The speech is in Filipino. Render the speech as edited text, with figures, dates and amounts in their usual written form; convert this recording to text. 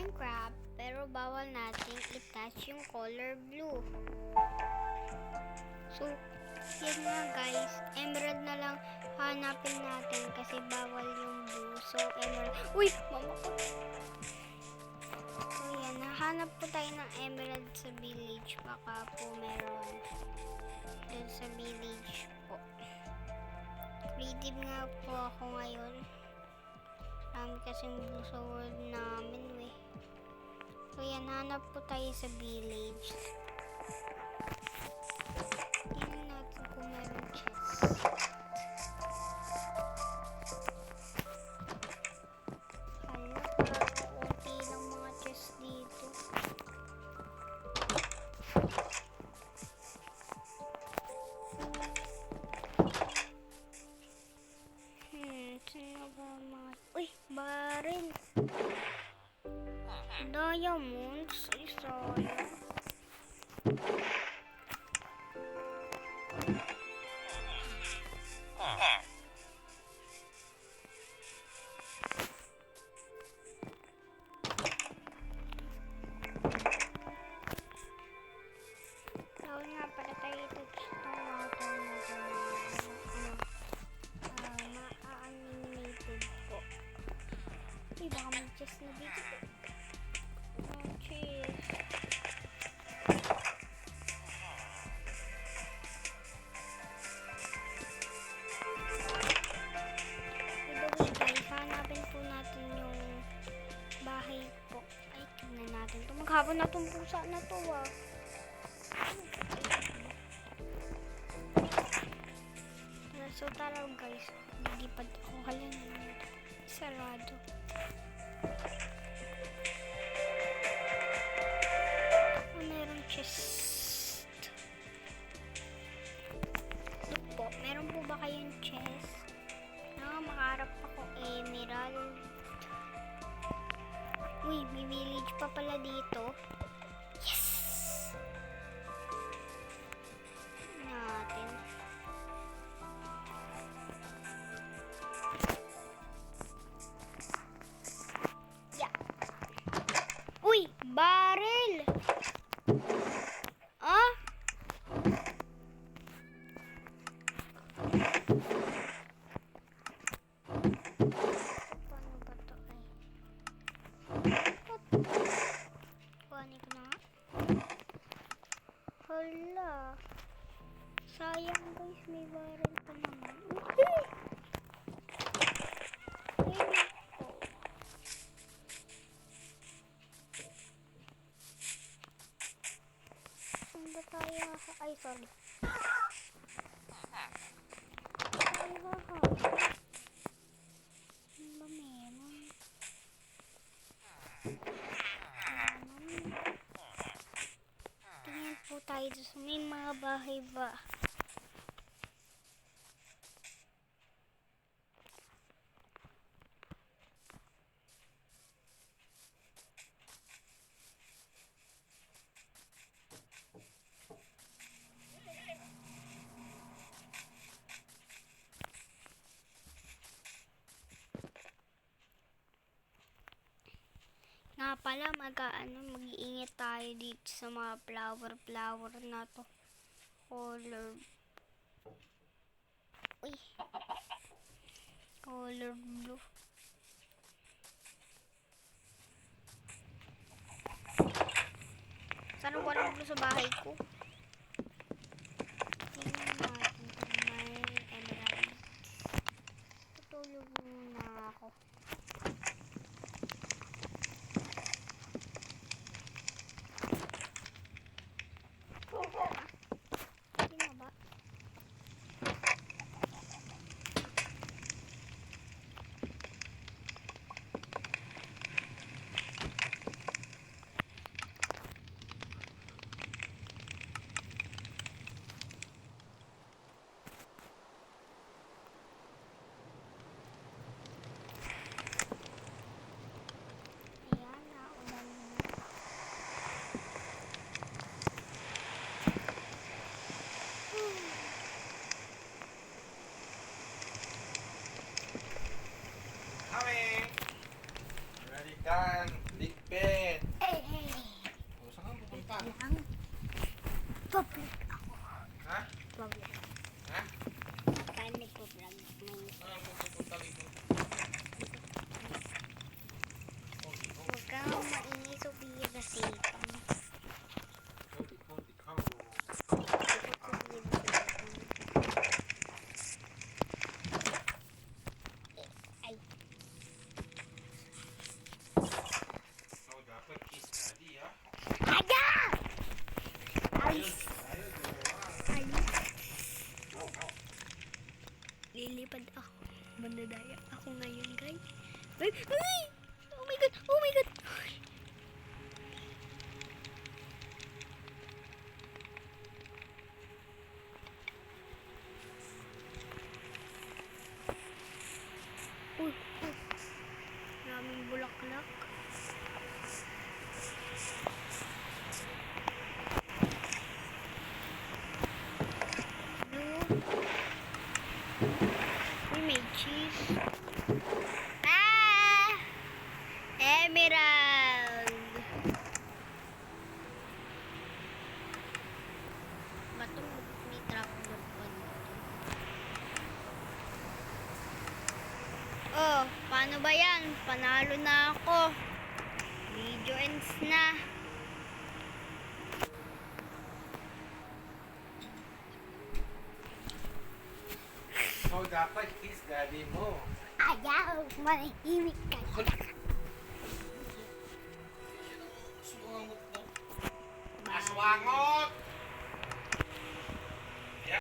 Minecraft, pero bawal nating i-touch yung color blue. So, yun nga guys, emerald na lang hanapin natin kasi bawal yung blue. So, emerald. Uy! Mama ko! So, yan. Nahanap po tayo ng emerald sa village. Baka po meron dun sa village po. Creative nga po ako ngayon. Marami kasing blue sa world namin, weh. So, yan. Hanap po tayo sa village. Tingnan natin kung meron chest. Hala, parang okay lang mga chest dito. Sino ba mga... Uy, baril! Diamonds, isa yan. Tawag nga pala tayo ito itong water na na-animated po. Uy, baka may chest na dito. Oh, chest. By the way guys, hanapin po natin yung bahay po. Ay, tignan natin ito. Maghapon na itong pusa na to ah. So tara guys, lilipad ako. Hala naman, sarado. Meron chest. Look po, meron po ba kayong chest? Makaharap ako emerald. Uy, may village pa pala dito. Yes! Natin. Yeah. Uy, barrel! Ah? Paano ba to ay? Kuhanin ko na nga. Hala. Sayang guys, may barrel pa naman. Okay. Saan ba tayo? Ay, sorry. Ay, haha. Ano ba meron? Tingnan po tayo sa may mga bahay ba. Nga pala, mag-iingat tayo dito sa mga flower na to. Color. Uy. Color blue. Sana walang blue sa bahay ko. Tingnan natin kung may emerald. Tutulog muna ako. Done. Ligpit. Eh, eh. O, saan ka pupunta? Lang. Public ako. Ha? Public. Ha? Paano nagpo-vlog? Saan mo pupunta rito? Huwag kang maingay, Sophia, kasi Ikaw. ay, Ikaw dapat kiss daddy, ha? aga! Ay, Ayun, ay. Lilipad ako. Mandadaya ako ngayon, guys. Ay, ay! Oh my God! Oh my God! Uy, uy. Maraming bulaklak. Blue. Uy, may cheese. Ah! Emerald! Bato, may trapdoor pa dito. Oh, paano ba yan? Panalo na ako. Video ends na. Ikaw dapat kiss daddy mo. Ayaw, manahimik ka. Suwangot no? Aswangon!